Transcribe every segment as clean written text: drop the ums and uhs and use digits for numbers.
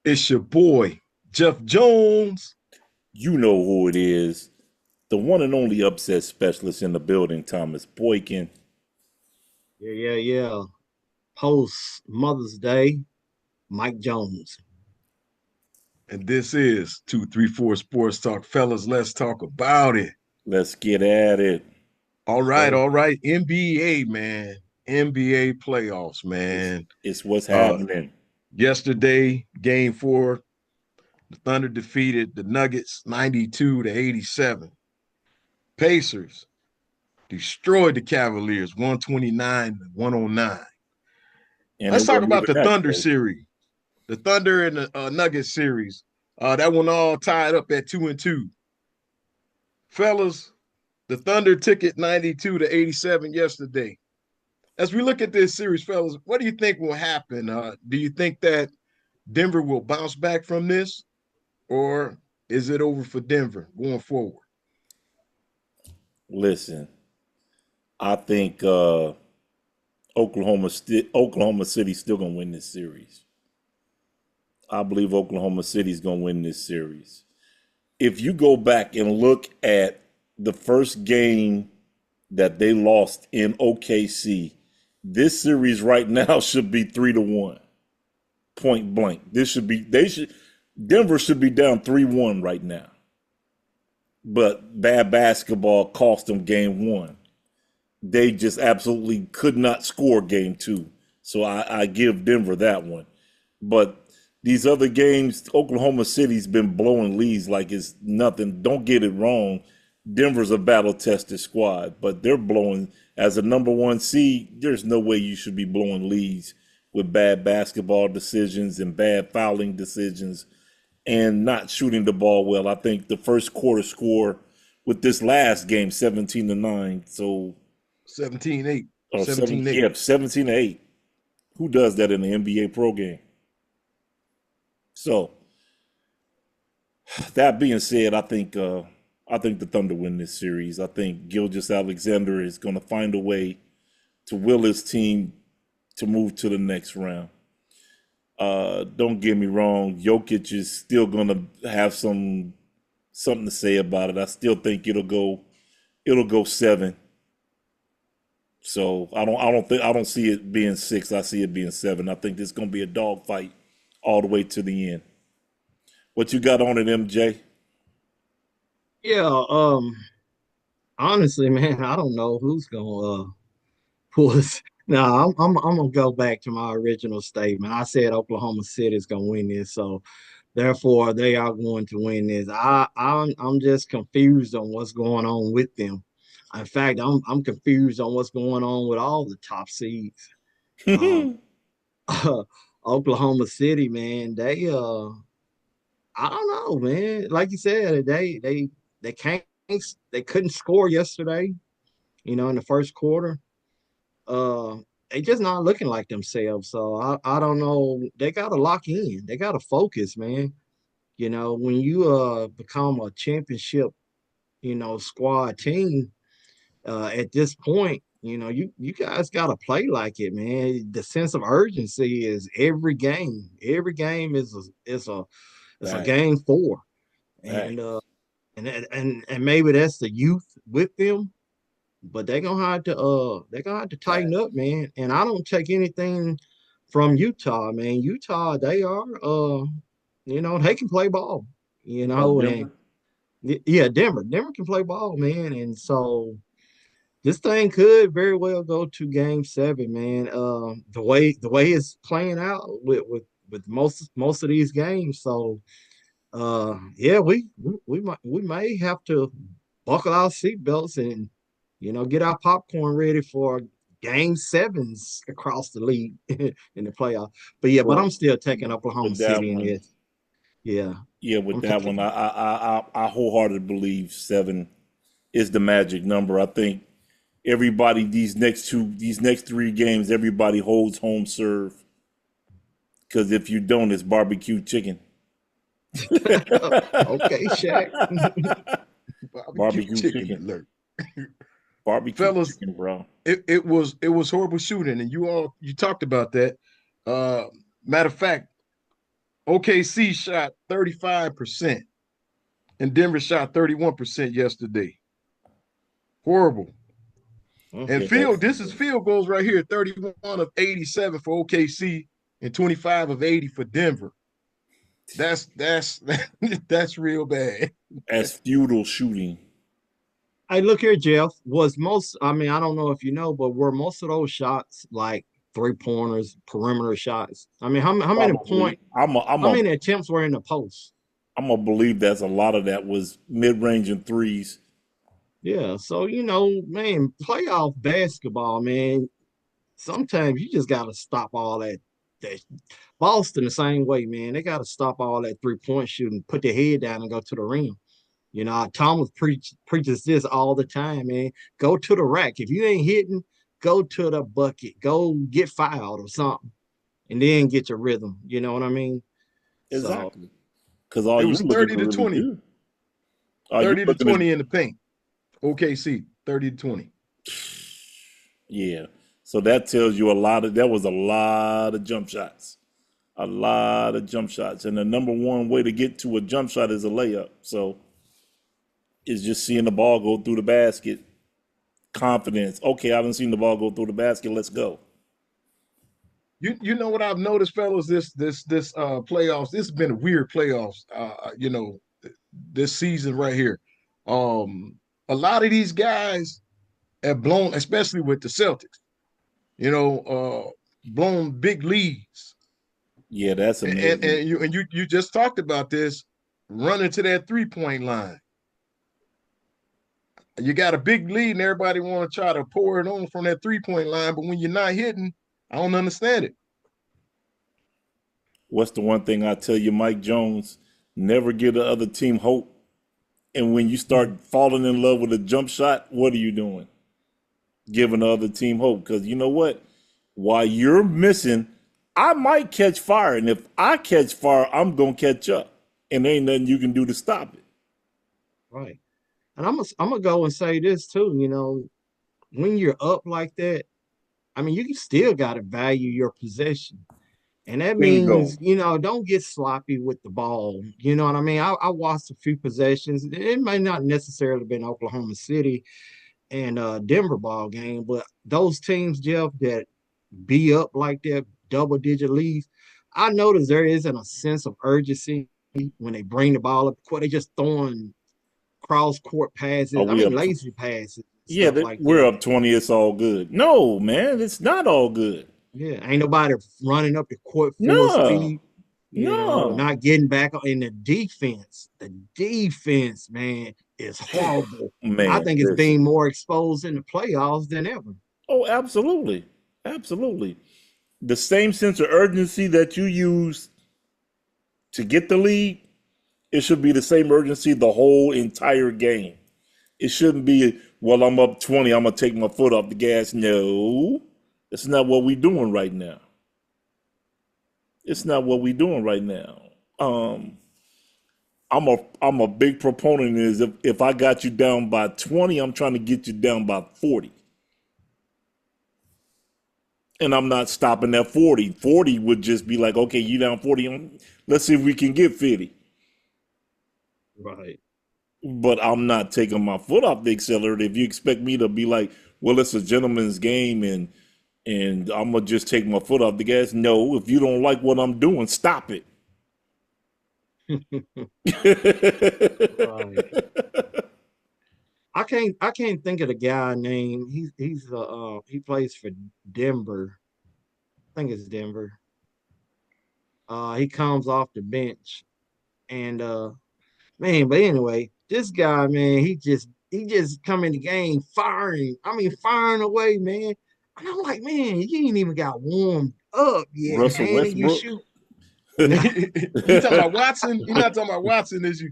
It's your boy, Jeff Jones. You know who it is. The one and only upset specialist in the building, Thomas Boykin. Yeah. Post Mother's Day, Mike Jones. And this is 234 Sports Talk. Fellas, let's talk about it. Let's get at it. All right, So all right. NBA, man. NBA playoffs, It's, man. it's what's Uh happening. Yesterday, game four, the Thunder defeated the Nuggets 92 to 87. Pacers destroyed the Cavaliers 129 to 109. And Let's it talk wasn't about even the that Thunder close. series. The Thunder and the Nuggets series. That one all tied up at 2-2. Fellas, the Thunder took it 92 to 87 yesterday. As we look at this series, fellas, what do you think will happen? Do you think that Denver will bounce back from this, or is it over for Denver going forward? Listen, I think Oklahoma City's still gonna win this series. I believe Oklahoma City's gonna win this series. If you go back and look at the first game that they lost in OKC, this series right now should be 3-1, point blank. Denver should be down 3-1 right now. But bad basketball cost them game one. They just absolutely could not score game two. So I give Denver that one. But these other games, Oklahoma City's been blowing leads like it's nothing. Don't get it wrong. Denver's a battle tested squad, but they're blowing as a number one seed. There's no way you should be blowing leads with bad basketball decisions and bad fouling decisions and not shooting the ball well. I think the first quarter score with this last game, 17-9. So 17-8. or seven, 17-8. yeah, 17-8. Who does that in the NBA pro game? So that being said, I think the Thunder win this series. I think Gilgeous Alexander is going to find a way to will his team to move to the next round. Don't get me wrong, Jokic is still going to have something to say about it. I still think it'll go seven. So I don't see it being six. I see it being seven. I think this is going to be a dogfight all the way to the end. What you got on it, MJ? yeah, honestly, man, I don't know who's gonna pull this. No, I'm gonna go back to my original statement. I said Oklahoma City is gonna win this, so therefore they are going to win this. I'm just confused on what's going on with them. In fact, I'm confused on what's going on with all the top seeds. Uh, Oklahoma City, man, I don't know, man. Like you said, they can't they couldn't score yesterday, in the first quarter. Uh they just not looking like themselves. So I don't know. They gotta lock in. They gotta focus, man. When you become a championship, squad team, at this point, you guys gotta play like it, man. The sense of urgency is every game. Every game is a Fact, game four. And fact. and maybe that's the youth with them, but they're gonna have to tighten Facts. up, man. And I don't take anything from Utah, man. Utah, they are they can play ball, Oh, and Denver. yeah, Denver can play ball, man. And so this thing could very well go to game seven, man. The way it's playing out with most of these games. So yeah, we may have to buckle our seatbelts and get our popcorn ready for game sevens across the league in the playoff. But I'm Well, still taking Oklahoma with that City in one, this. Yeah, yeah, with I'm that taking. one, I wholeheartedly believe seven is the magic number. I think everybody these next three games, everybody holds home serve because if you don't, it's barbecue chicken. Okay, Shaq. Barbecue Barbecue chicken chicken. alert. Barbecue Fellas, chicken, bro. it was horrible shooting, and you talked about that. Uh Matter of fact, OKC shot 35% and Denver shot 31% yesterday. Horrible. And Mm. Yeah, this is field goals right here, 31 of 87 for OKC and 25 of 80 for Denver. That's that's real bad. that's feudal shooting. Hey, look here, Jeff. I mean, I don't know if you know, but were most of those shots like 3-pointers, perimeter shots? I mean, how many Probably. point, how many attempts were in the post? I'm gonna believe that's a lot of that was mid range and threes. Yeah, so man, playoff basketball, man. Sometimes you just gotta stop all that. Boston the same way, man. They gotta stop all that 3-point shooting, put their head down and go to the rim. Thomas preaches this all the time, man. Go to the rack. If you ain't hitting, go to the bucket. Go get fouled or something, and then get your rhythm. You know what I mean? So Exactly. Because all It you're was looking 30 to to really 20. do, all you're 30 to looking 20 in the paint. OKC, 30 to 20. yeah. So that tells you that was a lot of jump shots. A lot of jump shots. And the number one way to get to a jump shot is a layup. So it's just seeing the ball go through the basket. Confidence. Okay, I haven't seen the ball go through the basket. Let's go. You know what I've noticed, fellas, this playoffs, this has been a weird playoffs, this season right here. A lot of these guys have blown, especially with the Celtics, blown big leads. Yeah, that's And amazing. you just talked about this, running to that 3-point line. You got a big lead and everybody want to try to pour it on from that 3-point line, but when you're not hitting, I don't understand it. What's the one thing I tell you, Mike Jones? Never give the other team hope. And when you start falling in love with a jump shot, what are you doing? Giving the other team hope. Because you know what? While you're missing, I might catch fire. And if I catch fire, I'm going to catch up. And there ain't nothing you can do to stop it. right, and I'm gonna go and say this too. When you're up like that, I mean, you still gotta value your possession. And that Bingo. means, don't get sloppy with the ball. You know what I mean? I watched a few possessions. It may not necessarily been Oklahoma City and Denver ball game, but those teams, Jeff, that be up like that, double digit leads, I noticed there isn't a sense of urgency when they bring the ball up. They just throwing cross court Are passes. I we mean, up? lazy passes, Yeah, stuff like we're that. up 20. It's all good. No, man, it's not all good. Yeah, ain't nobody running up the court full No, speed, no. not getting back in the defense. The defense, man, is horrible. I Man, think it's listen. being more exposed in the playoffs than ever. Oh, absolutely. Absolutely. The same sense of urgency that you use to get the lead, it should be the same urgency the whole entire game. It shouldn't be, well, I'm up 20, I'm going to take my foot off the gas. No, that's not what we're doing right now. It's not what we're doing right now. Um, I'm a big proponent is if I got you down by 20, I'm trying to get you down by 40. And I'm not stopping at 40. 40 would just be like, okay, you down 40. Let's see if we can get 50. Right. But I'm not taking my foot off the accelerator. If you expect me to be like, well, it's a gentleman's game and I'm gonna just take my foot off the gas. No, if you don't like what I'm doing, stop it. Right. I can't think of the guy name. He plays for Denver. I think it's Denver. He comes off the bench and man, but anyway, this guy, man, he just come in the game firing. I mean, firing away, man. And I'm like, man, you ain't even got warmed up yet, Russell man, and you Westbrook. shoot. Nah. You talking about Watson? You're not talking about Watson, is you?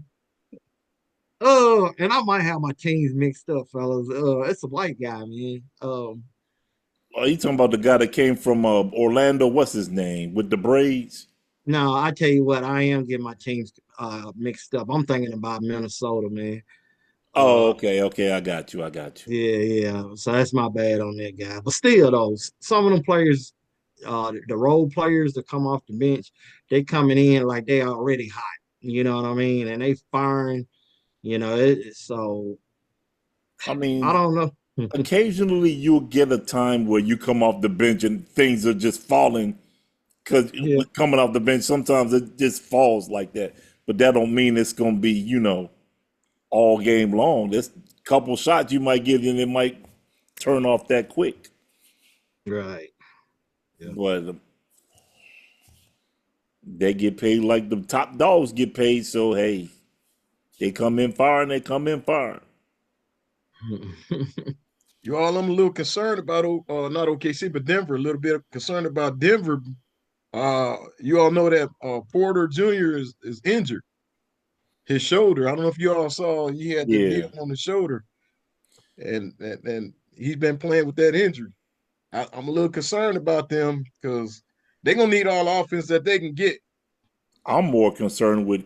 And I might have my teams mixed up, fellas. It's a white guy, man. Are you talking about the guy that came from Orlando? What's his name with the braids? No, I tell you what, I am getting my teams mixed up. I'm thinking about Minnesota, man. Oh, Uh, okay, okay, I got you, I got you. yeah, yeah. So that's my bad on that guy. But still, though, some of them players, the role players that come off the bench, they coming in like they already hot. You know what I mean? And they firing. So I I mean, don't know. occasionally you'll get a time where you come off the bench and things are just falling because Yeah, coming off the bench, sometimes it just falls like that. But that don't mean it's going to be, all game long. There's a couple shots you might give and it might turn off that quick. right. Yeah. But they get paid like the top dogs get paid. So, hey, they come in firing, they come in firing. You all, I'm a little concerned about not OKC, but Denver. A little bit concerned about Denver. You all know that Porter Jr. is injured. His shoulder. I don't know if you all saw he had the deal Yeah. on the shoulder, and he's been playing with that injury. I'm a little concerned about them because they're gonna need all offense that they can get. I'm more concerned with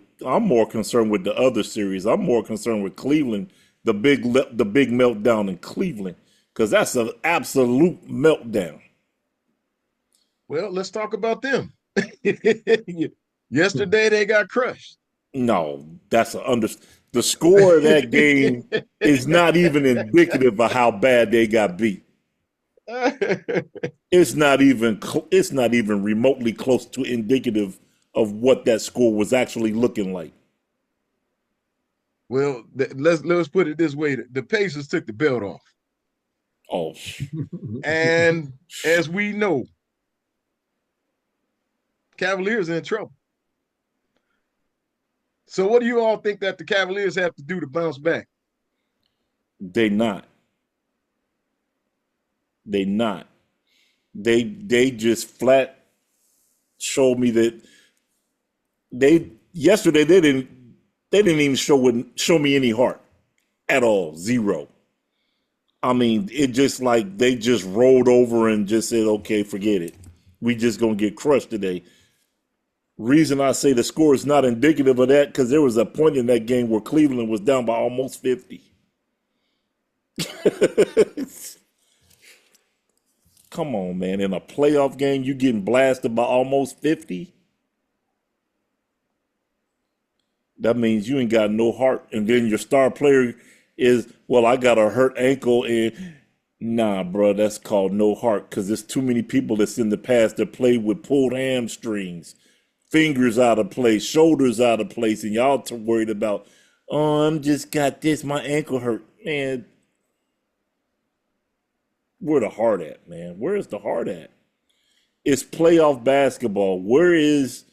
the other series. I'm more concerned with Cleveland, the big meltdown in Cleveland, because that's an absolute meltdown. Well, let's talk about them. Yesterday they got crushed. No, that's a under. The score of that game is not even indicative of how bad they got beat. It's not even remotely close to indicative of what that score was actually looking like. Well, let's put it this way: the Pacers took the belt off, Oh, and as we know, Cavaliers are in trouble. So, what do you all think that the Cavaliers have to do to bounce back? they not. They not. They just flat showed me that they yesterday they didn't even show me any heart at all. Zero. I mean, it just like they just rolled over and just said, okay, forget it. We just gonna get crushed today. Reason I say the score is not indicative of that because there was a point in that game where Cleveland was down by almost 50. Come on, man. In a playoff game, you getting blasted by almost 50? That means you ain't got no heart. And then your star player is, well, I got a hurt ankle. And nah, bro, that's called no heart because there's too many people that's in the past that played with pulled hamstrings, fingers out of place, shoulders out of place. And y'all worried about, oh, I'm just got this, my ankle hurt. Man, where the heart at, man? Where is the heart at? It's playoff basketball. Where is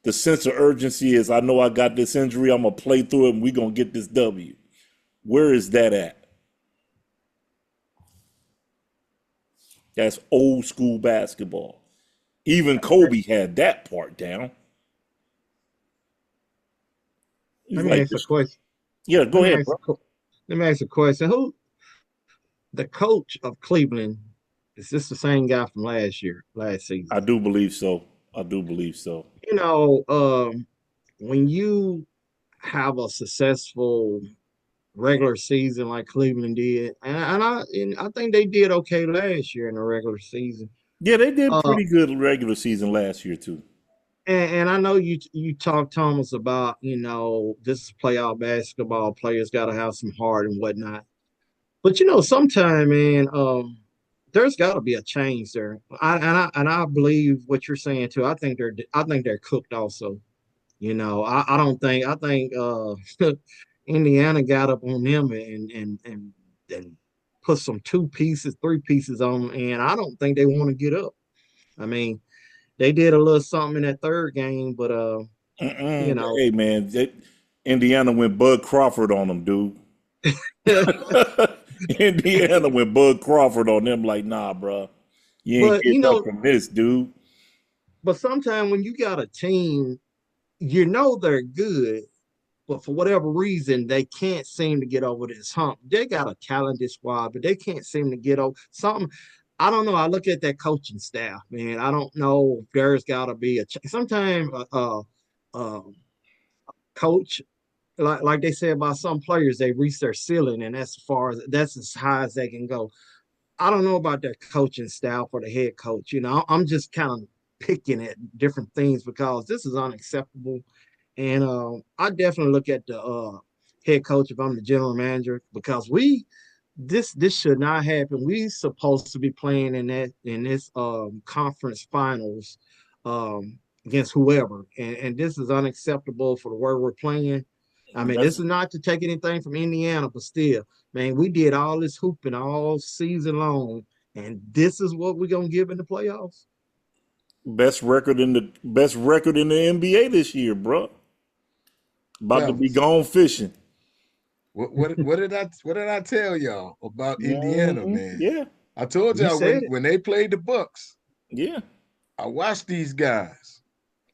the sense of urgency is I know I got this injury, I'm gonna play through it and we're gonna get this W. Where is that at? That's old school basketball. Even Kobe had that part down. He's Let me like, ask a question. yeah, Let go me ahead, ask. bro. Let me ask a question. Who the coach of Cleveland? Is this the same guy from last I season? do believe so. I do believe so. You know, when you have a successful regular season like Cleveland did, and I think they did okay last year in the regular season. Yeah, they did Uh, pretty good regular season last year too. and I know you talked Thomas about this is playoff basketball. Players got to have some heart and whatnot. But sometime, man, there's got to be a change there. I believe what you're saying too. I think they're cooked also. I think Indiana got up on them and put some two pieces, three pieces on, and I don't think they want to get up. I mean, they did a little something in that third game, but you know, Hey man, Indiana went Bud Crawford on them, dude. Indiana went Bud Crawford on them like, nah, bro. You ain't but getting up from this, dude. sometimes when you got a team, they're good, but for whatever reason, they can't seem to get over this hump. They got a talented squad, but they can't seem to get over something. I don't know. I look at that coaching staff, man. I don't know if there's got to be sometimes uh, coach like they say about some players, they reach their ceiling, and that's as high as they can go. I don't know about that coaching style for the head coach. I'm just kind of picking at different things because this is unacceptable. And I definitely look at the head coach if I'm the general manager because this should not happen. We supposed to be playing in this conference finals against whoever, and this is unacceptable for the way we're playing. I mean, this Best is not to take anything from Indiana, but still, man, we did all this hooping all season long, and this is what we're gonna give in the playoffs. best record in the NBA this year, bro. About to be Fellas, gone fishing. what did I tell y'all about Indiana, man? Yeah, I told You y'all said when it. when they played the Bucks, yeah. I watched these guys.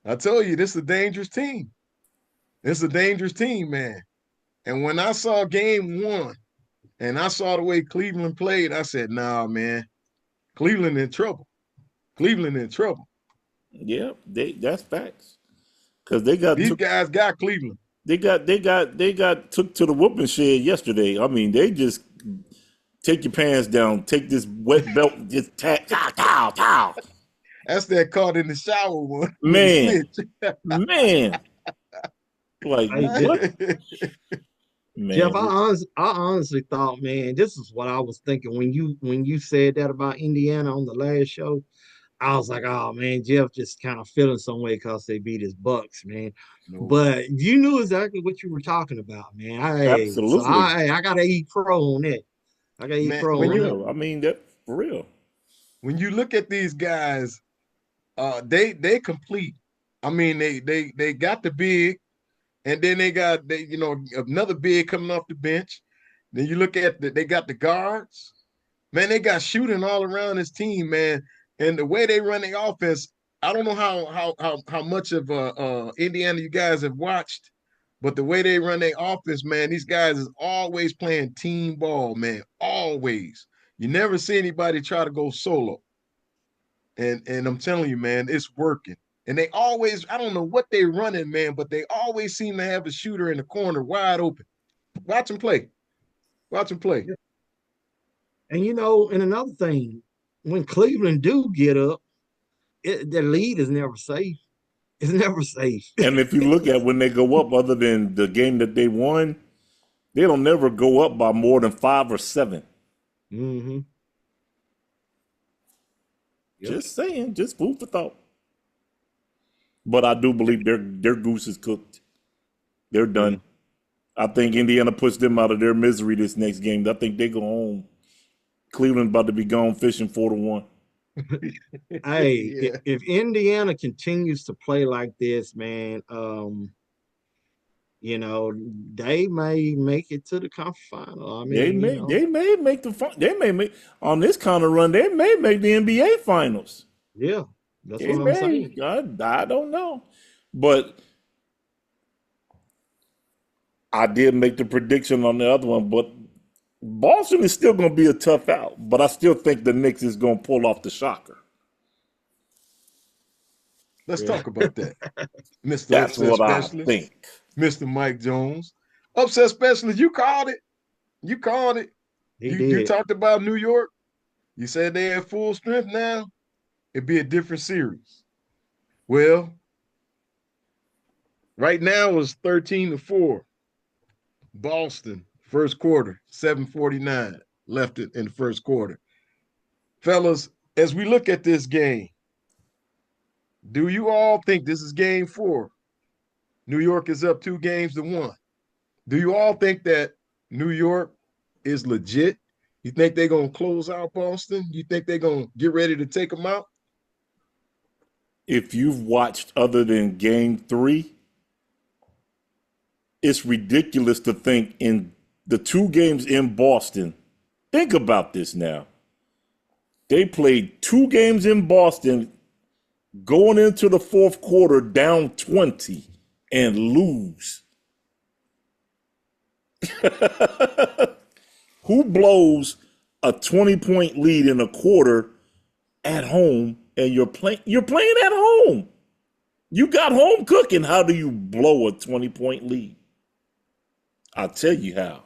I told you this is a dangerous team. This is a dangerous team, man. And when I saw game one and I saw the way Cleveland played, I said, nah, man, Cleveland in trouble. Cleveland in trouble. Yeah, that's facts. Cause they got These took guys got Cleveland. they got took to the whooping shed yesterday. I mean, they just take your pants down, take this wet belt, just pow. That's that caught in the shower one with the Man, snitch. man. Like Hey, what? Jeff, Man, I honestly thought, man, this is what I was thinking when you said that about Indiana on the last show. I was like, oh man, Jeff just kind of feeling some way because they beat his Bucks, man. No, But you knew exactly what you were talking about, man. So absolutely. I gotta eat crow on that. I gotta eat man. crow For on that real. I one. mean that for real. When you look at these guys, they complete. I mean, they got the big, and then they another big coming off the bench. Then you look at they got the guards. Man, they got shooting all around this team, man. And the way they run the offense, I don't know how much of Indiana you guys have watched, but the way they run their offense, man, these guys is always playing team ball, man. Always. You never see anybody try to go solo. And I'm telling you, man, it's working. And they always, I don't know what they running, man, but they always seem to have a shooter in the corner wide open. Watch them play. Watch them play. Yeah. And and another thing, when Cleveland do get up, their lead is never safe. It's never safe. And if you look at when they go up, other than the game that they won, they don't never go up by more than 5 or 7. hmm Yep. Just saying, just food for thought. But I do believe their goose is cooked. They're Yeah. done. I think Indiana puts them out of their misery this next game. I think they go home. Cleveland about to be gone fishing 4-1. Hey, Yeah. if Indiana continues to play like this, man, they may make it to the conference final. I They mean, may they may make they may make on this kind of run. They may make the NBA finals. yeah, that's They what I'm may. saying. I don't know, but I did make the prediction on the other one. But Boston is still going to be a tough out. But I still think the Knicks is going to pull off the shocker. Let's Yeah, talk about that. Mr. That's Upset what I Specialist, think. Mr. Mike Jones. Upset Specialist, you called it. You called it. he You did. talked about New York. You said they at full strength now. It'd be a different series. Well, right now it's 13-4. Boston, first quarter, 7:49 left it in the first quarter. Fellas, as we look at this game, do you all think this is game 4? New York is up 2-1. Do you all think that New York is legit? You think they're going to close out Boston? You think they're going to get ready to take them out? If you've watched other than game 3, it's ridiculous to think in the 2 games in Boston. Think about this now. They played 2 games in Boston going into the fourth quarter down 20 and lose. Who blows a 20-point lead in a quarter at home and you're playing at home? You got home cooking. How do you blow a 20-point lead? I'll tell you how.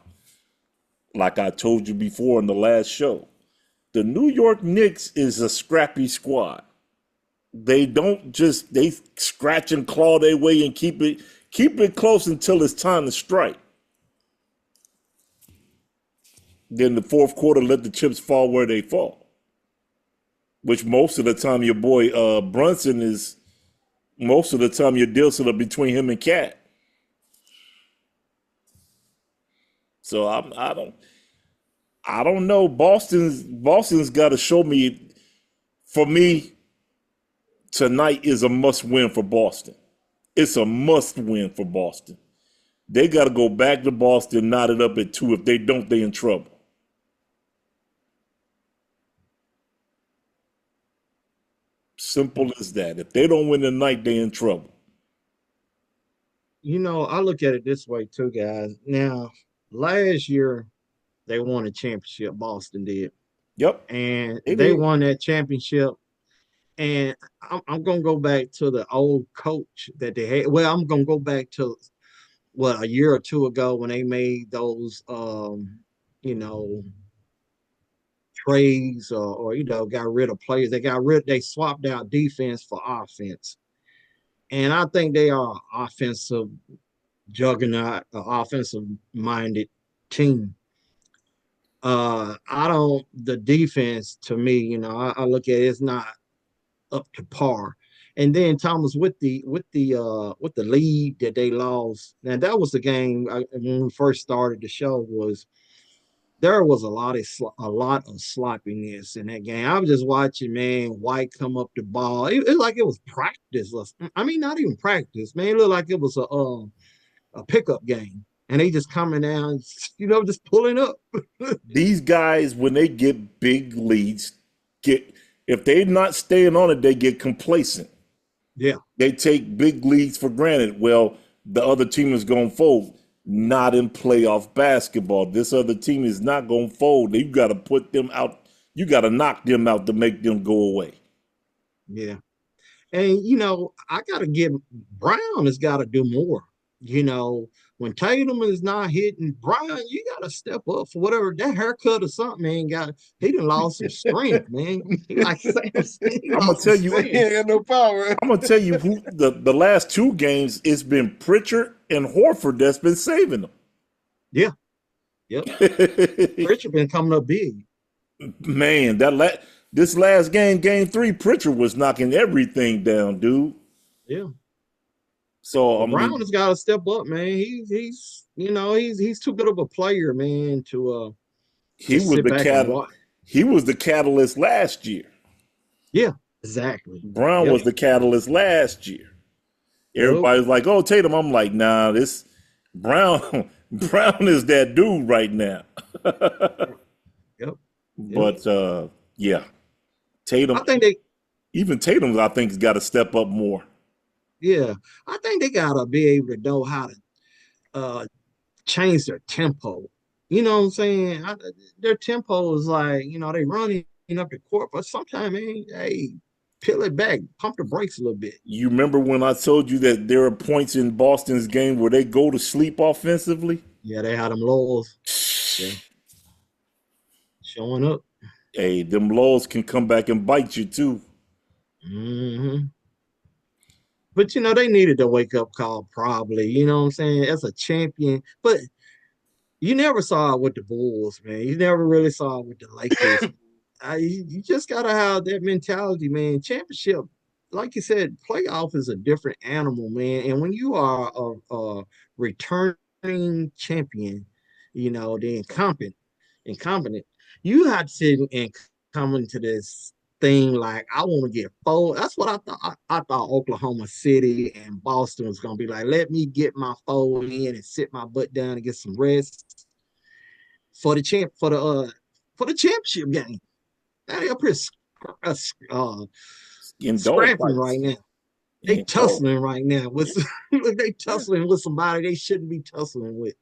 Like I told you before in the last show, the New York Knicks is a scrappy squad. They don't just they scratch and claw their way and keep it close until it's time to strike. Then the fourth quarter, let the chips fall where they fall. Which most of the time your boy Brunson is. Most of the time your deals are between him and Cat. So I don't know. Boston's got to show me. For me, tonight is a must win for Boston. It's a must win for Boston. They got to go back to Boston, knot it up at 2. If they don't, they in trouble. Simple as that. If they don't win tonight, they in trouble. I look at it this way too, guys. Now, last year they won a championship. Boston did, Yep, and they they did. won that championship. And I'm gonna go back to the old coach that they had. Well, I'm gonna go back to a year or two ago when they made those you know trades or got rid of players. They swapped out defense for offense. And I think they are an offensive juggernaut, an offensive minded team. I don't the defense to me, I look at it, it's not up to par. And then Thomas with the lead that they lost. Now that was the game when we first started the show was there was a lot of sloppiness in that game. I was just watching, man, White come up the ball. It like it was practice. I mean, not even practice, man. It looked like it was a pickup game, and they just coming down, just pulling up. These guys, when they get big leads, if they're not staying on it, they get complacent. Yeah, They take big leads for granted. Well, the other team is going to fold. Not in playoff basketball. This other team is not going to fold. You got to put them out. You got to knock them out to make them go away. yeah. And I gotta give Brown has got to do more. When Tatum is not hitting Brown, you gotta step up for whatever that haircut or something, man. He done lost some strength, man. He like Sam, he I'm gonna lost some tell you. He strength. ain't got no power. I'm gonna tell you who the last 2 games it's been Pritchard and Horford that's been saving them. Yeah, yep. Richard been coming up big. Man, this last game, game 3, Pritchard was knocking everything down, dude. Yeah. So I But Brown mean, has got to step up, man. He's too good of a player, man, to he just was sit the back and cat. watch. He was the catalyst last year. Yeah, exactly. Brown Yep. was the catalyst last year. Yep. Everybody's like, "Oh, Tatum." I'm like, "Nah, this Brown. Brown is that dude right now." Yep. Yep. But yeah, I Tatum. think they Even Tatum, I think, has got to step up more. yeah, I think they gotta be able to know how to uh change their tempo. You know what I'm saying? Their tempo is like, they running up the court, but sometimes, man, hey, peel it back, pump the brakes a little bit. You remember when I told you that there are points in Boston's game where they go to sleep offensively? Yeah, they had them lows. Yeah, showing up. Hey, them laws can come back and bite you too. Hmm. But they needed a wake up call, probably. You know what I'm saying? As a champion, but you never saw it with the Bulls, man. You never really saw it with the Lakers. You just gotta have that mentality, man. Championship, like you said, playoff is a different animal, man. And when you are a returning champion, the incompetent, you have to sit and come into this thing like I want to get four. That's what I thought. I thought Oklahoma City and Boston was gonna be like, let me get my four in and sit my butt down and get some rest for the championship game. Now they're up here uh, In dog scrapping right fights. now. They In dog. tussling right now with they tussling with somebody they shouldn't be tussling with.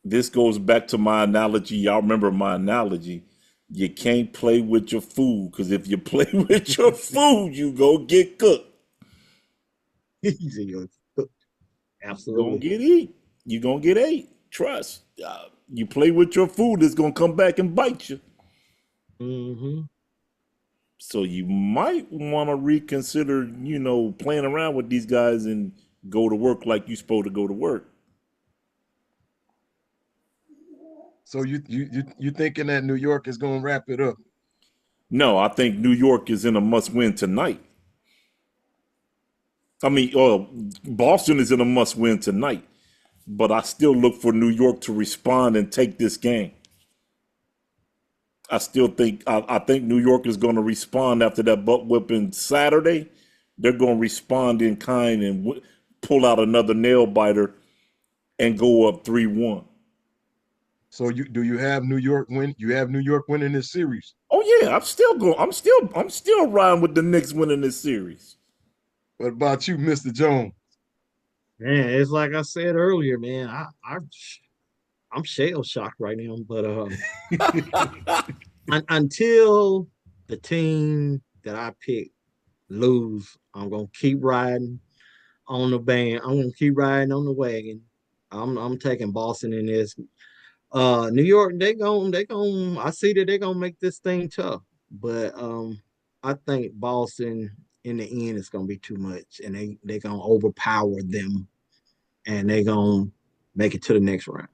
This goes back to my analogy. Y'all remember my analogy. You can't play with your food because if you play with your food, you go get cooked. You gonna Absolutely. get eat. You gonna get ate. Trust. You play with your food, it's gonna come back and bite you. Mm-hmm. So you might want to reconsider, playing around with these guys and go to work like you're supposed to go to work. So you thinking that New York is gonna wrap it up? No, I think New York is in a must-win tonight. I mean, Boston is in a must-win tonight, but I still look for New York to respond and take this game. I think New York is going to respond after that butt whipping Saturday. They're going to respond in kind and pull out another nail biter and go up 3-1. So you have New York win? You have New York winning this series. Oh yeah, I'm still riding with the Knicks winning this series. What about you, Mr. Jones? Man, it's like I said earlier, man. I'm shell shocked right now, but until the team that I pick lose, I'm gonna keep riding on the band. I'm gonna keep riding on the wagon. I'm taking Boston in this. New York, they gon' I see that they're gonna make this thing tough. But I think Boston in the end is gonna be too much and they gonna overpower them and they gonna make it to the next round.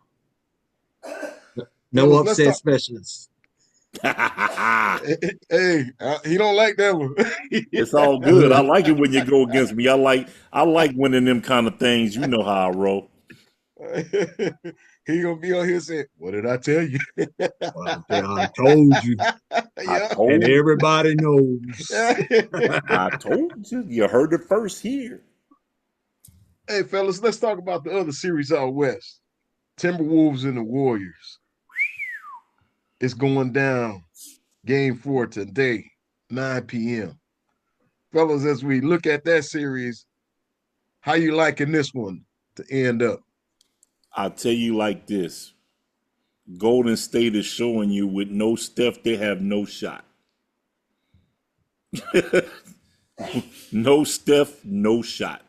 No Fellas, let's upset talk. specialists. Hey, he don't like that one. It's all good. I like it when you go against me. I like winning them kind of things. You know how I roll. He gonna be on here saying, "What did I tell you?" Well, I told you, I Yeah. and told everybody knows. I told you. You heard it first here. Hey, fellas, let's talk about the other series out west. Timberwolves and the Warriors. It's going down. Game 4 today, 9 p.m. Fellas, as we look at that series, how you liking this one to end up? I tell you like this. Golden State is showing you with no Steph, they have no shot. No Steph, no shot.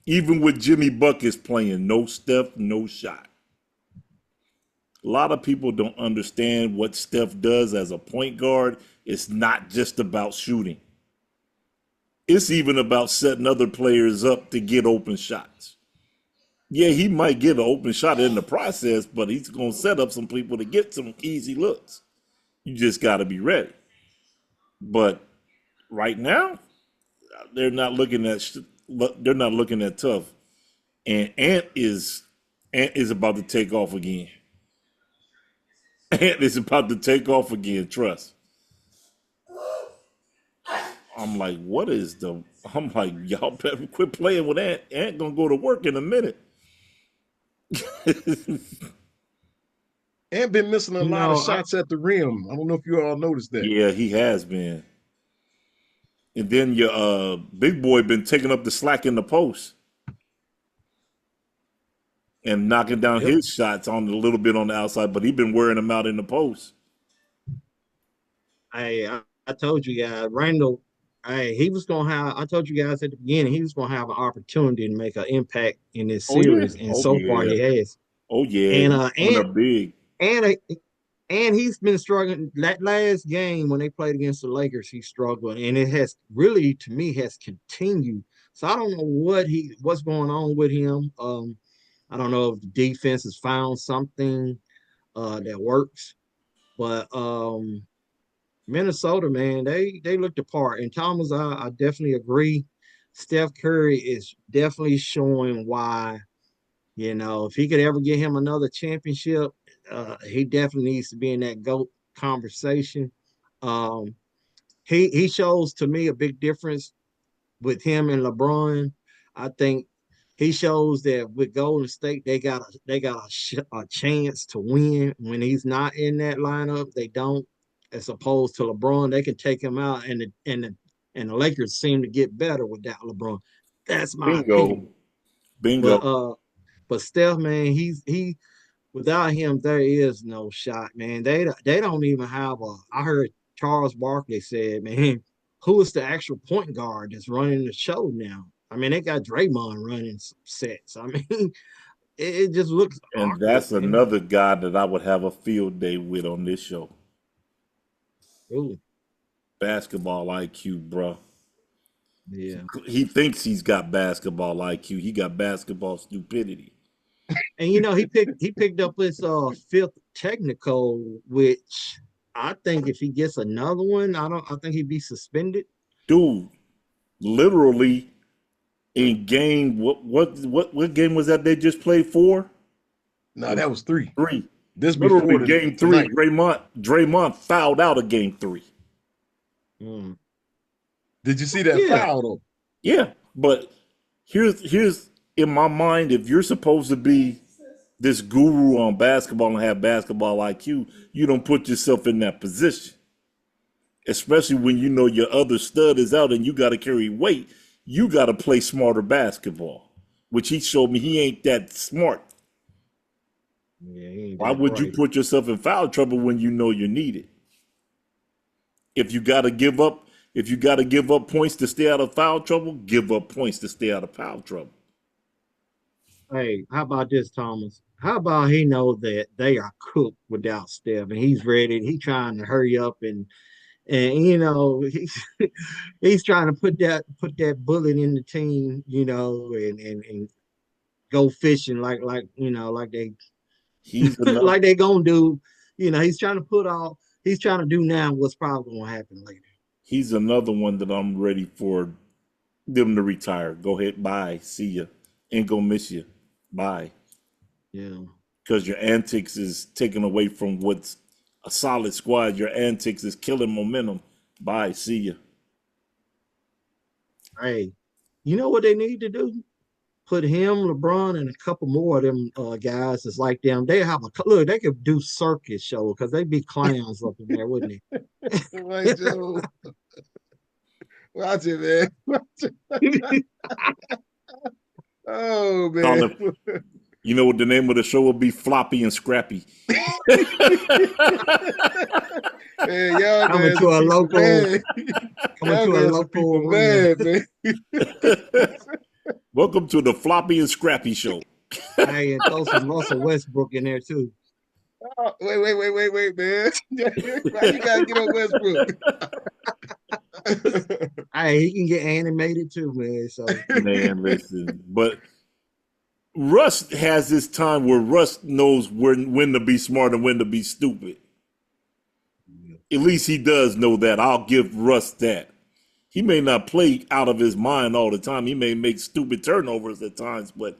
Even with Jimmy Buckets playing, no Steph, no shot. A lot of people don't understand what Steph does as a point guard. It's not just about shooting. It's even about setting other players up to get open shots. Yeah, he might get an open shot in the process, but he's going to set up some people to get some easy looks. You just got to be ready. But right now, they're not looking at tough. And Ant is about to take off again. Ant is about to take off again. Trust. I'm like, what is the? I'm like, y'all better quit playing with Ant. Ant gonna go to work in a minute. And been missing a You lot of know, I shots at the rim. I don't know if you all noticed that. Yeah, he has been. And then your big boy been taking up the slack in the post and knocking down yep. his shots on a little bit on the outside, but he been wearing them out in the post. I told you guys, Randall. He was gonna have. I told you guys at the beginning he was gonna have an opportunity to make an impact in this Oh yeah, series, and oh so far yeah, he has. oh yeah. And He's coming up big. and uh, and he's been struggling. That last game when they played against the Lakers, he struggled, and it has really, to me, has continued. So I don't know what's going on with him. I don't know if the defense has found something that works, but Minnesota, man, they looked apart. And Thomas, I definitely agree. Steph Curry is definitely showing why, if he could ever get him another championship, he definitely needs to be in that GOAT conversation. Um, he shows to me a big difference with him and LeBron. I think he shows that with Golden State, they got a chance to win when he's not in that lineup. They don't, as opposed to LeBron, they can take him out, and the Lakers seem to get better without LeBron. That's my Bingo, opinion. bingo. But Steph, man, he without him, there is no shot, man. They don't even have a. I heard Charles Barkley said, man, who is the actual point guard that's running the show now? I mean, they got Draymond running some sets. I mean, it just looks And awkward, that's man. another guy that I would have a field day with on this show. Ooh, Basketball IQ, bro. yeah. He thinks he's got basketball IQ. He got basketball stupidity. And he picked up his fifth technical, which I think if he gets another one, I think he'd be suspended. Dude, literally in game, what game was that they just played for? No, that was three. Three. This Literally before game three, tonight. Draymond fouled out of game three. Mm. Did you see that Yeah. foul though? Yeah, but here's in my mind, if you're supposed to be this guru on basketball and have basketball IQ, you don't put yourself in that position. Especially when you know your other stud is out and you got to carry weight. You got to play smarter basketball, which he showed me he ain't that smart. Yeah, he ain't Why that would you bright. put yourself in foul trouble when you know you need it? If you got to give up, if you got to give up points to stay out of foul trouble, give up points to stay out of foul trouble. Hey, how about this, Thomas? How about he know that they are cooked without Steph, and he's ready. He's trying to hurry up and he's trying to put that bullet in the team, and go fishing like they He's another like they gonna do. He's trying to do now what's probably gonna happen later. he's another one that I'm ready for them to retire. Go ahead, bye, see ya, ain't gonna miss you, bye. Yeah. Because your antics is taken away from what's a solid squad. Your antics is killing momentum. Bye, see ya. Hey, you know what they need to do? Put him, LeBron, and a couple more of them guys that's like them. They have a look. They could do circus show because they'd be clowns up in there, wouldn't Right, Joe. Watch it, man. Watch it. Oh Call man. it, you know what the name of the show will be? Floppy and Scrappy. Man, y'all coming guys to are a people local, mad. coming Y'all to a guys are local people arena. mad, man. Welcome to the Floppy and Scrappy show. Hey, and throw some Russell Westbrook in there too. Oh, wait, man. Why you gotta get on Westbrook? Hey, he can get animated too, man. So Man, listen. But Russ has this time where Russ knows when to be smart and when to be stupid. At least he does know that. I'll give Russ that. He may not play out of his mind all the time. He may make stupid turnovers at times, but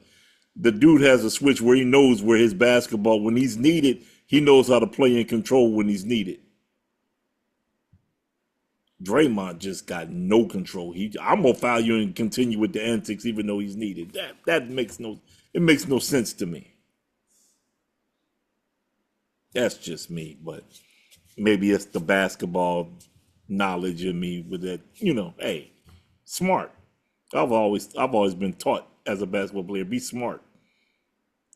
the dude has a switch where he knows where his basketball, when he's needed, he knows how to play in control when he's needed. Draymond just got no control. I'm gonna foul you and continue with the antics even though he's needed. That makes no sense to me. That's just me, but maybe it's the basketball knowledge in me with that, hey, smart. I've always been taught as a basketball player, be smart.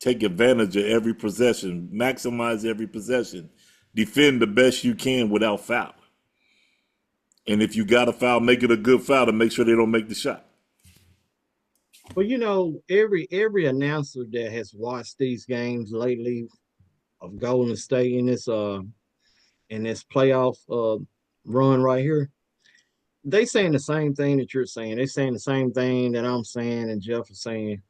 Take advantage of every possession, maximize every possession, defend the best you can without foul. And if you got a foul, make it a good foul to make sure they don't make the shot. But every announcer that has watched these games lately of Golden State in this playoff run right here, they saying the same thing that you're saying. They saying the same thing that I'm saying and Jeff is saying.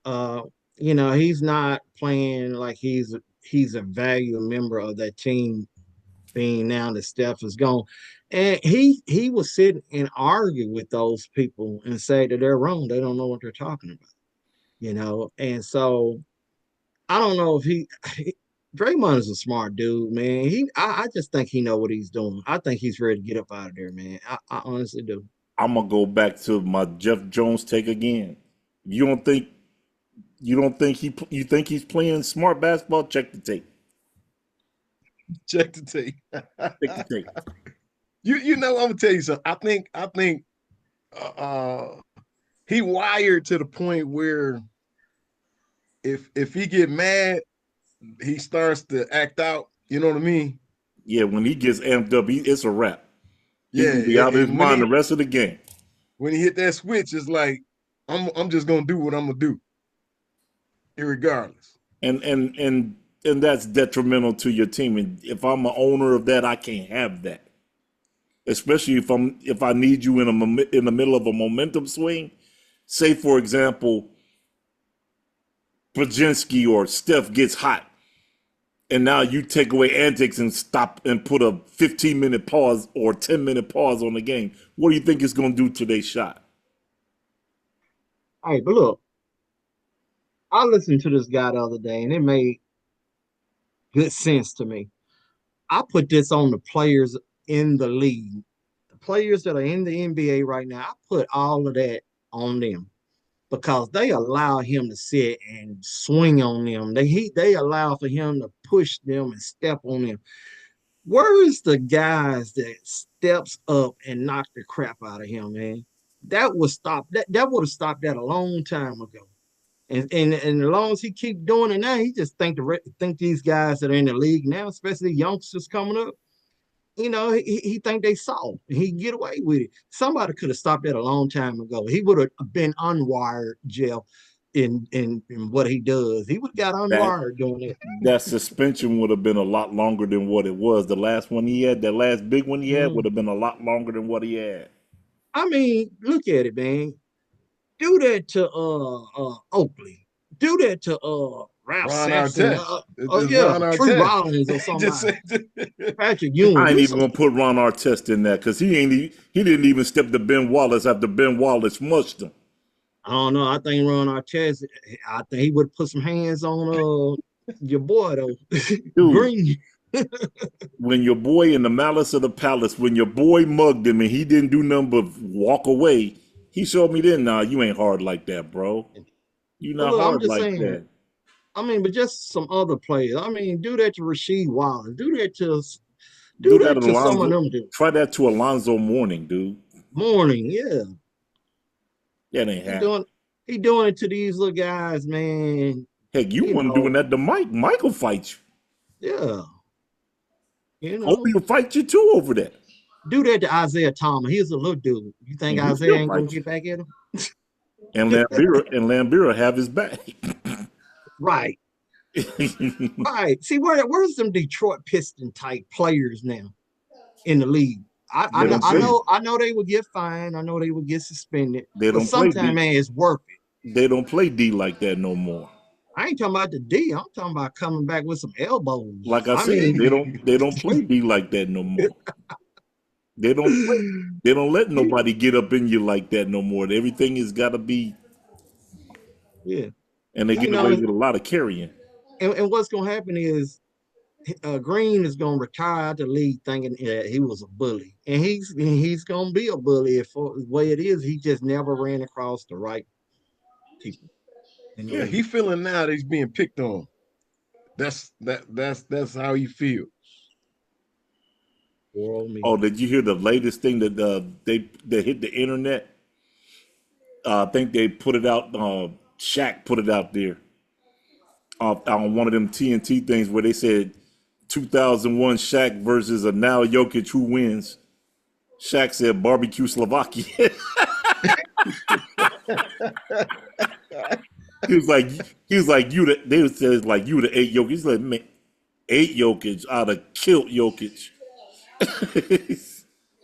Uh, he's not playing like he's a value member of that team being now that Steph is gone. And he will sit and argue with those people and say that they're wrong. They don't know what they're talking about. And so I don't know if Draymond is a smart dude, man. I just think he know what he's doing. I think he's ready to get up out of there, man. I honestly do. I'm gonna go back to my Jeff Jones take again. You don't think you think he's playing smart basketball? Check the tape. Check the tape. Check the tape. I'm gonna tell you something. I think uh he wired to the point where if he get mad, he starts to act out. You know what I mean? Yeah, when he gets amped up, it's a wrap. He's Yeah, gonna be out of his and mind the rest of the game. when he hit that switch, it's like I'm just gonna do what I'm gonna do, irregardless. And that's detrimental to your team. And if I'm an owner of that, I can't have that. especially if I need you in the middle of a momentum swing. Say for example, Brzezinski or Steph gets hot, and now you take away antics and stop and put a 15-minute pause or 10-minute pause on the game. What do you think it's going to do to their shot? All right, but look, I listened to this guy the other day, and it made good sense to me. I put this on the players in the league, the players that are in the NBA right now. I put all of that on them because they allow him to sit and swing on them. They allow for him to push them and step on them. Where is the guys that steps up and knock the crap out of him, man? That would stop that would have stopped that a long time ago. And as long as he keep doing it now, he just think these guys that are in the league now, especially youngsters coming up, he think they soft. He can get away with it. Somebody could have stopped that a long time ago. He would have been unwired, Jeff, in what he does. He would have got That unwired doing it. that suspension would have been a lot longer than what it was. The last one he had, that last big one he had, Mm. would have been a lot longer than what he had. I mean, look at it, man. Do that to Oakley. Do that to Ralph Ron Sampson. Artest. Oh It's yeah, Ron Tree Artest. Rollins or Just somebody. say Patrick Ewing. I ain't Do even some. gonna put Ron Artest in that because he didn't even step to Ben Wallace after Ben Wallace mushed him. I don't know. I think Ron Artest. I think he would put some hands on your boy though, Dude, Green. when your boy in the malice of the palace, when your boy mugged him and he didn't do nothing but walk away, he showed me then, nah, you ain't hard like that, bro. You But not look, I'm hard just like saying. that. I mean, but just some other players. I mean, do that to Rasheed Wallace. Do Do that, that to some of Alonzo. them. Do Try that to Alonzo Mourning, dude. Morning, yeah. That ain't He happening. doing he doing it to these little guys, man. Heck, you You wasn't doing know, that to Mike. Mike will fight you. yeah. Kobe will fight you too over that. Do that to Isaiah Thomas. He's a little dude. You think And he Isaiah still ain't gonna fight you. get back at him? And Lambira have his back. Right, right. See, where's some Detroit Piston type players now in the league? I, I they know don't I play. know I know they would get fined. I know they would get suspended. They But don't play sometimes, D. man, it's worth it. They don't play D like that no more. I ain't talking about the D. I'm talking about coming back with some elbows. Like I I said, mean, they don't play D like that no more. They don't play. They don't let nobody get up in you like that no more. Everything has got to be, yeah. and they You get know, away with a lot of carrying. and what's gonna happen is Green is gonna retire out the league thinking he was a bully, and he's gonna be a bully if the way it is. He just never ran across the right people in the yeah, league. he feeling now that he's being picked on. That's how he feel. Poor old Oh, me. did you hear the latest thing that they hit the internet? I think they put it out. Shaq put it out there on one of them TNT things where they said 2001 Shaq versus a now Jokic, who wins. Shaq said barbecue Slovakia. he was like he was like you. They said like you the eight Jokic. He's like man, eight Jokic. I'd have killed Jokic,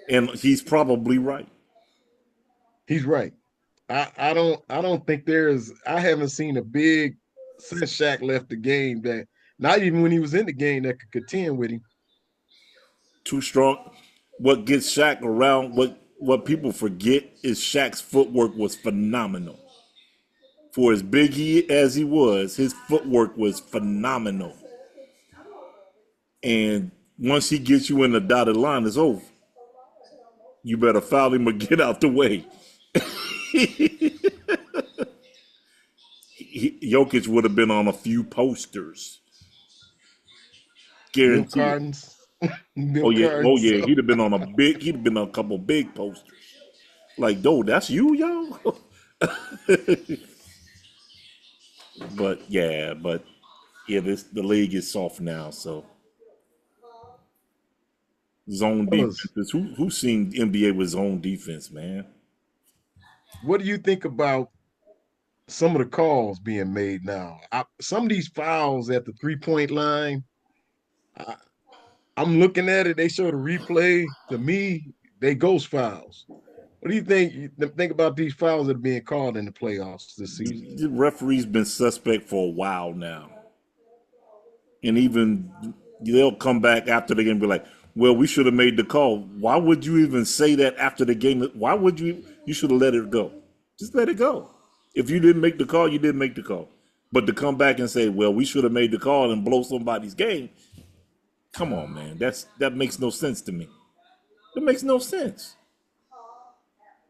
and he's probably right. He's right. I don't think I haven't seen a big since Shaq left the game that not even when he was in the game that could contend with him. Too strong. What gets Shaq around? What people forget is Shaq's footwork was phenomenal. For as big as he was, his footwork was phenomenal. And once he gets you in the dotted line, it's over. You better foul him or get out the way. Jokic would have been on a few posters, Bill guaranteed. Cardens. Bill Oh yeah, oh Cardens. yeah. He'd have been on a couple big posters. Like, dude, that's you, yo. But this the league is soft now, so zone Fellas, defenses. Who's seen NBA with zone defense, man? what do you think about some of the calls being made now? Some of these fouls at the 3-point line, I, I'm looking at it. They show the replay. To me, they ghost fouls. What do you think about these fouls that are being called in the playoffs this season? The referee's been suspect for a while now, and even they'll come back after the game and be like, "Well, we should have made the call." Why would you even say that after the game? Why would you? You should have let it go. Just let it go. If you didn't make the call, you didn't make the call. But to come back and say, "Well, we should have made the call," and blow somebody's game, come on, man. That makes no sense to me. It makes no sense.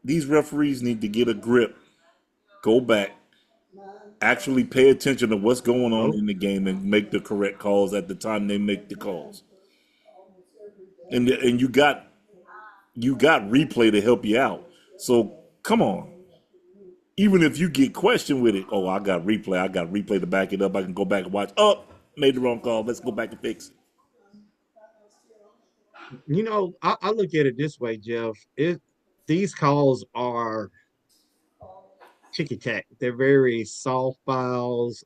These referees need to get a grip, go back, actually pay attention to what's going on Oh, in the game, and make the correct calls at the time they make the calls. And you got replay to help you out. So come on. Even if you get questioned with it, oh, I got replay. I got replay to back it up. I can go back and watch. Oh, made the wrong call. Let's go back and fix it. I look at it this way, Jeff. These calls are ticky tack. They're very soft fouls.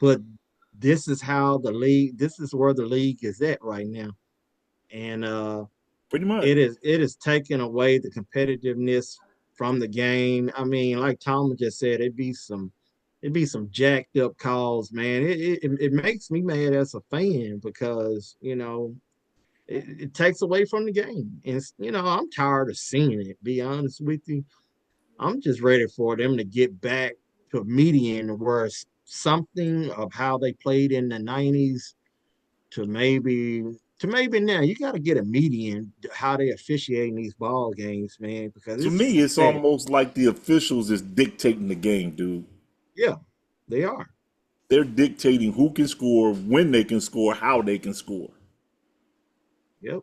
But this is how the league. This is where the league is at right now, and Pretty much. it is taking away the competitiveness from the game. I mean, like Tom just said, it'd be some jacked up calls, man. It makes me mad as a fan because it takes away from the game. And I'm tired of seeing it, be honest with you. I'm just ready for them to get back to a median where something of how they played in the 90s to maybe now. You got to get a median how they officiating these ball games, man, because To this is me, it's pathetic. almost like the officials is dictating the game, dude. Yeah, they are. They're dictating who can score, when they can score, how they can score. Yep.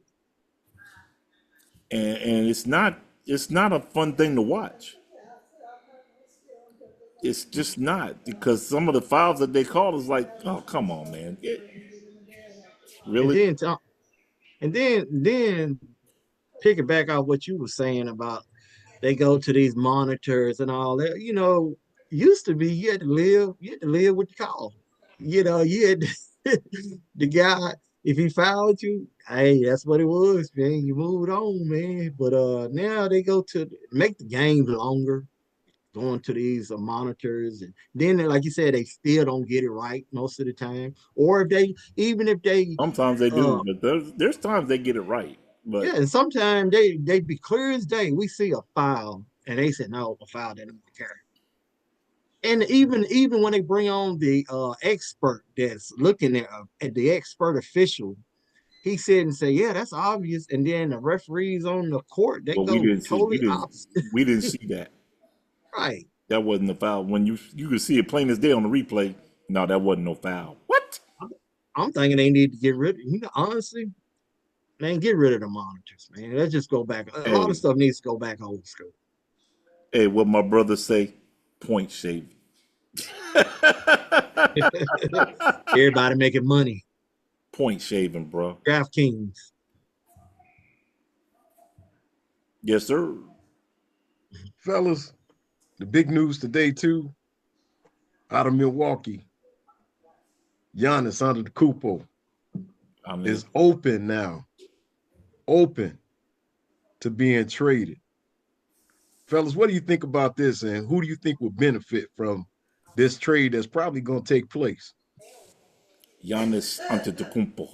And it's not a fun thing to watch. It's just not, because some of the fouls that they call is like, oh, come on, man. And Really? then and then pick it back off what you were saying about they go to these monitors and all that. Used to be you had to live with the call. You had the guy, if he fouled you, hey, that's what it was, man. You moved on, man. But now they go to make the game longer, going to these monitors, and then like you said, they still don't get it right most of the time. Or even if they Sometimes they uh do, but there's times they get it right. But yeah, and sometimes they be clear as day. We see a foul, and they said no, a foul, they don't care. And even when they bring on the expert that's looking at the expert official, he said and say, yeah, that's obvious. And then the referees on the court, they we go didn't see we totally didn't opposite. we didn't see that. Right. That wasn't a foul. When you could see it plain as day on the replay. No, that wasn't no foul. What? I'm thinking they need to get rid of, honestly, man, get rid of the monitors, man. Let's just go back. A lot of Hey, stuff needs to go back old school. hey, what my brother say? Point shaving. Everybody making money. Point shaving, bro. DraftKings. Yes, sir. Fellas, the big news today, too, out of Milwaukee, Giannis Antetokounmpo I mean, is open now, open to being traded. Fellas, what do you think about this, and who do you think will benefit from this trade that's probably going to take place? Giannis Antetokounmpo.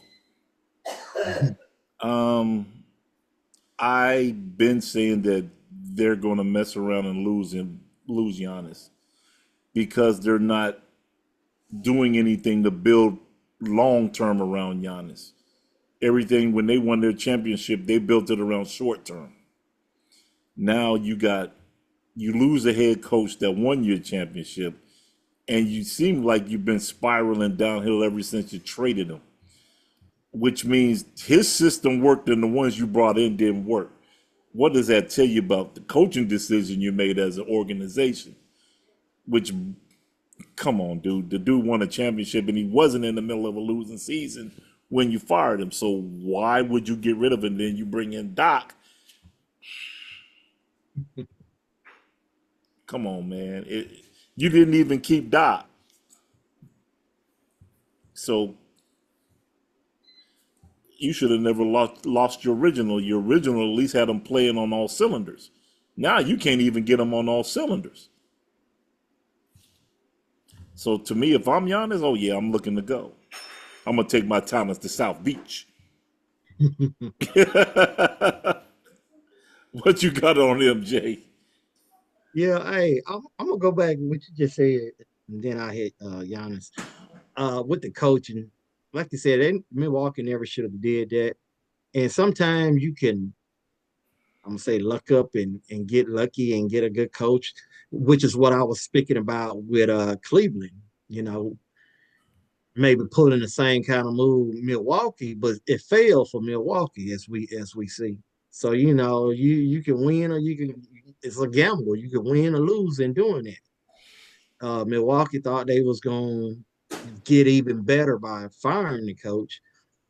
I've been saying that they're going to mess around and lose Giannis because they're not doing anything to build long term around Giannis. Everything when they won their championship, they built it around short term. Now you lose a head coach that won your championship, and you seem like you've been spiraling downhill ever since you traded him, which means his system worked and the ones you brought in didn't work. What does that tell you about the coaching decision you made as an organization? Which, come on, dude, the dude won a championship and he wasn't in the middle of a losing season when you fired him. So why would you get rid of him? Then you bring in Doc. Come on, man. You didn't even keep Doc. So You should have never lost your original. Your original at least had them playing on all cylinders. Now you can't even get them on all cylinders. So to me, if I'm Giannis, oh yeah, I'm looking to go. I'm gonna take my talents to South Beach. What you got on MJ? Yeah, hey, I'm gonna go back to what you just said, and then I hit Giannis. With the coaching, like you said, Milwaukee never should have did that. And sometimes you can, I'm gonna say, luck up and get lucky and get a good coach, which is what I was speaking about with Cleveland. You know, maybe pulling the same kind of move Milwaukee, but it failed for Milwaukee as we see. So you can win or you can. It's a gamble. You can win or lose in doing it. Milwaukee thought they was going to get even better by firing the coach,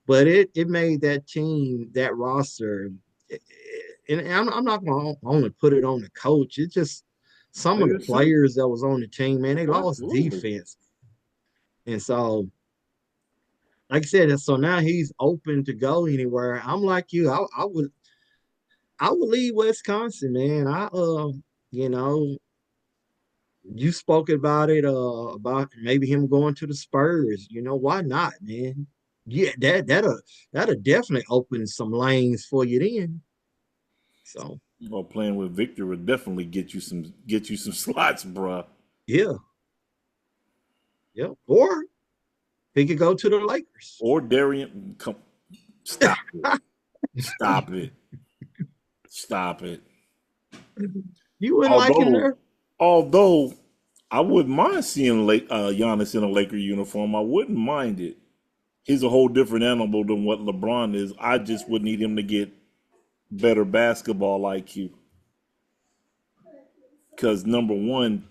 but it made that team, that roster, and I'm not going to only put it on the coach. It's just some of the It's true. players that was on the team, man, they lost Absolutely. defense, and so like I said, so now he's open to go anywhere. I'm like you, I would leave Wisconsin, man. You know, you spoke about it, about maybe him going to the Spurs. Why not, man? Yeah, that'll definitely open some lanes for you then. So Well, playing with Victor would definitely get you some slots, bruh. yeah, yeah. Or he could go to the Lakers. Or Darian, come, stop it, stop it, stop it. You wouldn't like him Although, there? although I wouldn't mind seeing Giannis in a Laker uniform. I wouldn't mind it. He's a whole different animal than what LeBron is. I just would need him to get better basketball IQ. Because number one,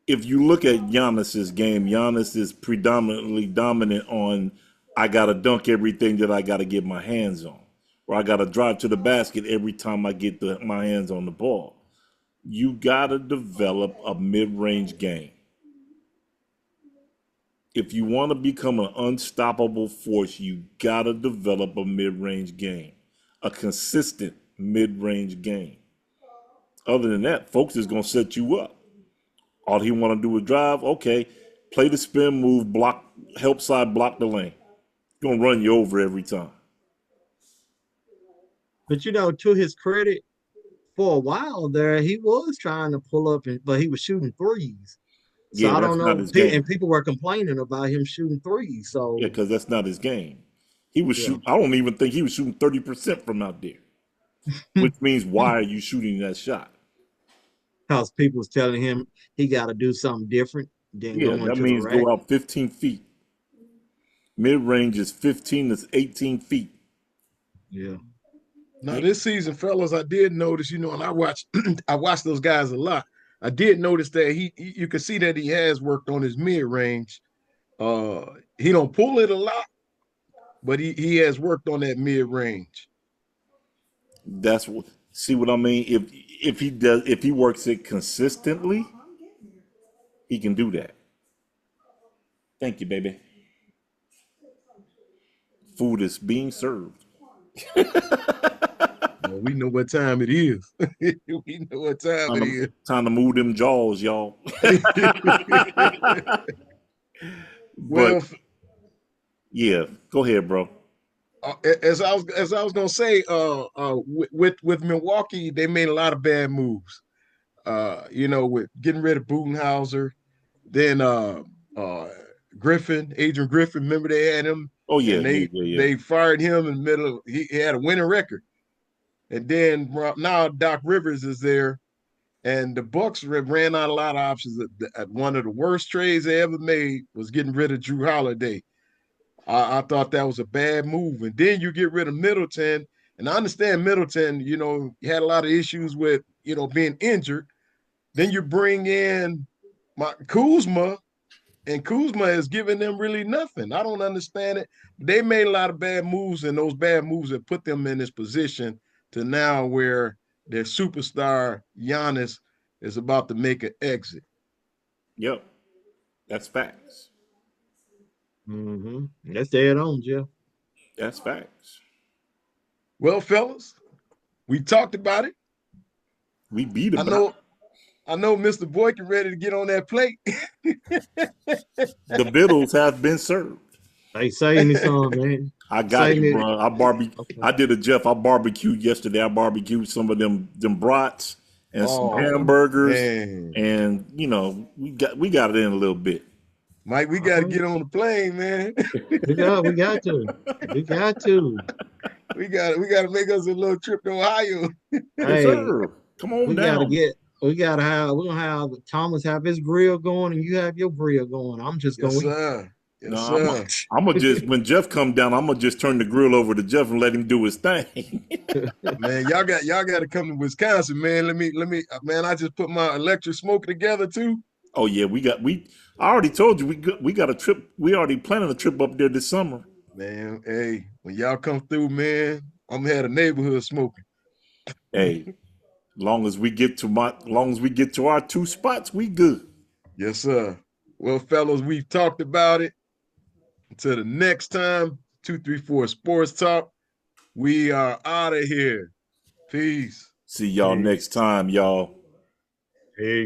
if you look at Giannis's game, Giannis is predominantly dominant on I gotta dunk everything that I gotta get my hands on, or I gotta drive to the basket every time I get my hands on the ball. You gotta develop a mid-range game. If you want to become an unstoppable force, you gotta develop a mid-range game, a consistent mid-range game. Other than that, folks is gonna set you up. All he want to do is drive. Okay, play the spin move, block, help side block the lane. Gonna run you over every time. But to his credit, for a while there, he was trying to pull up, but he was shooting threes. So Yeah, I don't that's not know. his And game. people were complaining about him shooting threes. Yeah, So because that's not his game. He was yeah, shoot. I don't even think he was shooting 30% from out there. Which means, why are you shooting that shot? because people was telling him he got to do something different than Yeah, going that to the means rack. go out 15 feet. Mid range is 15 to 18 feet. Yeah. Now this season, fellas, I did notice, and I watch I watch those guys a lot. I did notice that you can see that he has worked on his mid range. Uh, he don't pull it a lot, but he has worked on that mid range. That's what. See what I mean? If he works it consistently, he can do that. Thank you, baby. Food is being served. Well, we know what time it is. We know what time Time it to, is. time to move them jaws, y'all. But Well, yeah, go ahead, bro. as I was gonna say, with Milwaukee, they made a lot of bad moves. With getting rid of Budenhauser, then uh, Adrian Griffin. Remember they had him, Oh yeah, and yeah, they yeah, yeah. they fired him in the middle. He had a winning record, and then now Doc Rivers is there, and the Bucks ran out a lot of options. At one of the worst trades they ever made was getting rid of Drew Holiday. I thought that was a bad move. And then you get rid of Middleton. And I understand Middleton, he had a lot of issues with, being injured. Then you bring in Kuzma, and Kuzma is giving them really nothing. I don't understand it. They made a lot of bad moves, and those bad moves have put them in this position to now where their superstar Giannis is about to make an exit. Yep, that's facts. That's dead on, Jeff. That's facts. Well, fellas, we talked about it. We beat I about know, I know Mr. Boykin ready to get on that plate. the vittles have been served. Hey, save me some, man. I got Save it, me. bro. Okay. I did a Jeff. I barbecued yesterday. I barbecued some of them brats and some Oh hamburgers, man, and we got it in a little bit. Mike, we All got to right. get on the plane, man. We got to. We got to. We got to make us a little trip to Ohio. Yes, Hey, sir. Come on we gotta down. get we're gonna have Thomas have his grill going and you have your grill going. I'm just Yes, gonna eat. sir. No, Yes, sir. I'm gonna just when Jeff come down, I'm gonna just turn the grill over to Jeff and let him do his thing. Man, y'all got to come to Wisconsin, man. Let me, man. I just put my electric smoker together too. Oh yeah, I already told you we got a trip. We already planning a trip up there this summer. Man, hey, when y'all come through, man, I'm gonna have the neighborhood smoking. Hey, long as we get to our two spots, we good. Yes, sir. Well, fellas, we've talked about it. Until the next time, 234 Sports Talk. We are out of here. Peace. See y'all Hey, next time, y'all. hey.